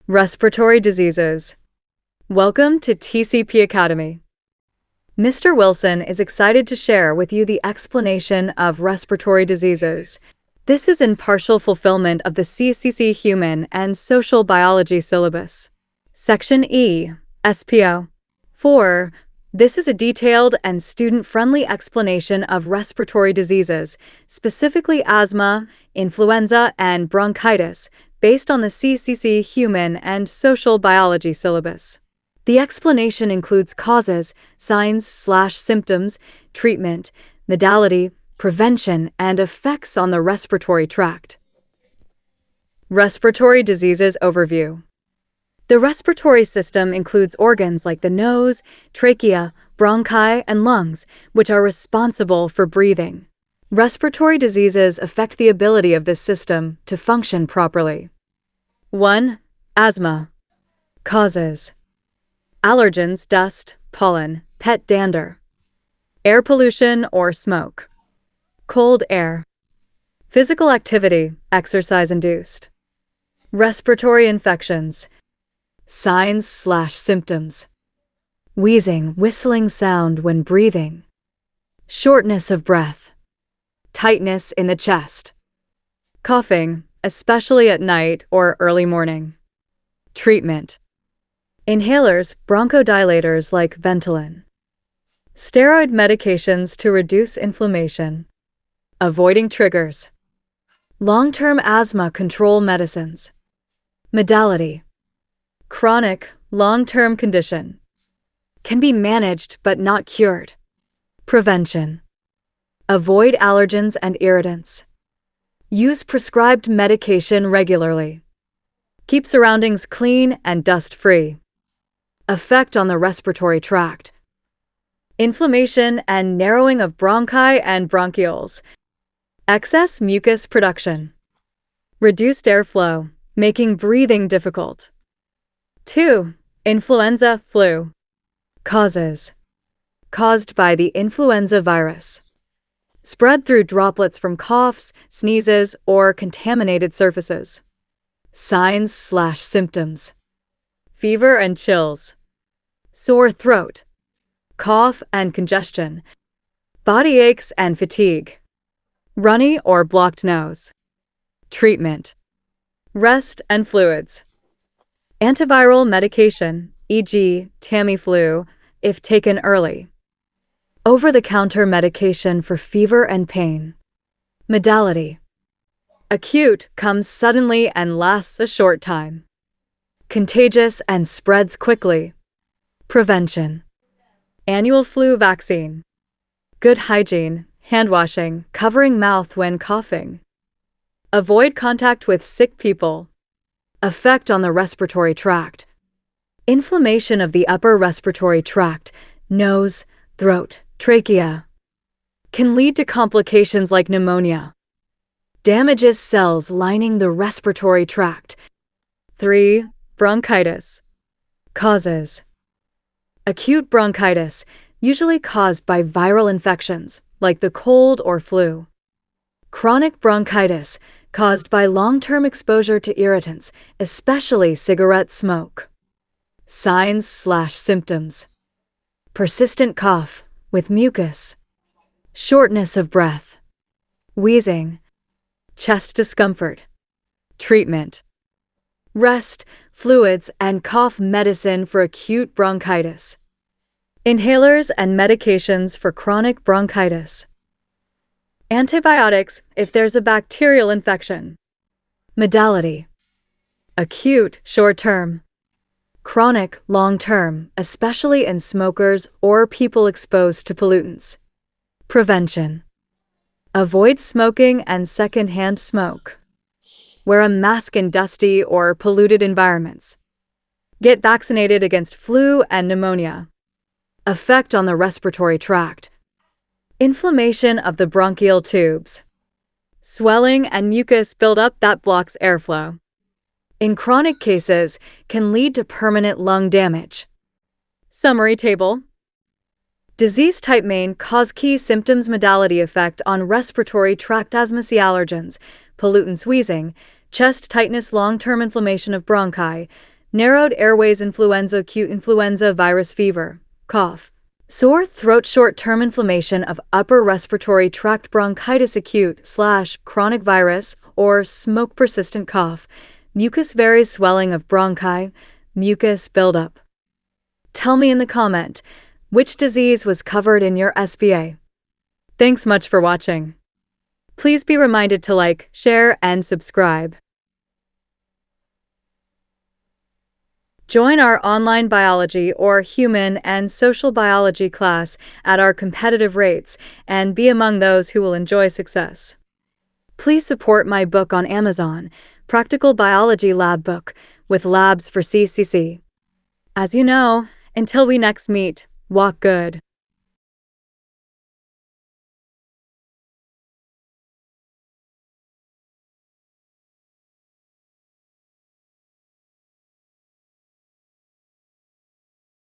Respiratory Diseases. Welcome to TCP Academy. Mr. Wilson is excited to share with you the explanation of respiratory diseases. This is in partial fulfillment of the CCC Human and Social Biology syllabus. Section E, SPO. 4. This is a detailed and student-friendly explanation of respiratory diseases, specifically asthma, influenza, and bronchitis, based on the CCC Human and Social Biology syllabus. The explanation includes causes, signs/symptoms, treatment, modality, prevention, and effects on the respiratory tract. Respiratory Diseases Overview. The respiratory system includes organs like the nose, trachea, bronchi, and lungs, which are responsible for breathing. Respiratory diseases affect the ability of this system to function properly. 1. Asthma. Causes: allergens, dust, pollen, pet dander, air pollution or smoke, cold air, physical activity, exercise-induced, respiratory infections, signs/symptoms, wheezing, whistling sound when breathing, shortness of breath, tightness in the chest, coughing, especially at night or early morning. Treatment: inhalers, bronchodilators like Ventolin, steroid medications to reduce inflammation, avoiding triggers, long-term asthma control medicines. Modality: chronic, long-term condition. Can be managed but not cured. Prevention: avoid allergens and irritants. Use prescribed medication regularly. Keep surroundings clean and dust-free. Effect on the respiratory tract: inflammation and narrowing of bronchi and bronchioles. Excess mucus production. Reduced airflow, making breathing difficult. 2. Influenza, flu. Causes: caused by the influenza virus. Spread through droplets from coughs, sneezes, or contaminated surfaces. Signs/symptoms: fever and chills, sore throat, cough and congestion, body aches and fatigue, runny or blocked nose. Treatment: rest and fluids. Antiviral medication, e.g., Tamiflu, if taken early. Over-the-counter medication for fever and pain. Modality: acute, comes suddenly and lasts a short time. Contagious and spreads quickly. Prevention: annual flu vaccine. Good hygiene, hand washing, covering mouth when coughing. Avoid contact with sick people. Effect on the respiratory tract: inflammation of the upper respiratory tract, nose, throat, trachea. Can lead to complications like pneumonia. Damages cells lining the respiratory tract. 3. Bronchitis. Causes: acute bronchitis, usually caused by viral infections, like the cold or flu. Chronic bronchitis, caused by long-term exposure to irritants, especially cigarette smoke. Signs/symptoms: persistent cough with mucus, shortness of breath, wheezing, chest discomfort. Treatment: rest, fluids, and cough medicine for acute bronchitis. Inhalers and medications for chronic bronchitis. Antibiotics if there's a bacterial infection. Modality: acute, short-term. Chronic, long-term, especially in smokers or people exposed to pollutants. Prevention: avoid smoking and secondhand smoke. Wear a mask in dusty or polluted environments. Get vaccinated against flu and pneumonia. Effect on the respiratory tract: inflammation of the bronchial tubes. Swelling and mucus build up that blocks airflow. In chronic cases, can lead to permanent lung damage. Summary table. Disease type main cause key symptoms modality effect on respiratory tract asthma allergens, pollutants wheezing, chest tightness long-term inflammation of bronchi, narrowed airways influenza, acute influenza virus fever, cough. Sore throat, short-term inflammation of upper respiratory tract, bronchitis, acute/chronic virus, or smoke, persistent cough, mucus varies, swelling of bronchi, mucus buildup. Tell me in the comment, which disease was covered in your SVA? Thanks much for watching. Please be reminded to like, share, and subscribe. Join our online biology or human and social biology class at our competitive rates and be among those who will enjoy success. Please support my book on Amazon, Practical Biology Lab Book, with labs for CCC. As you know, until we next meet, walk good.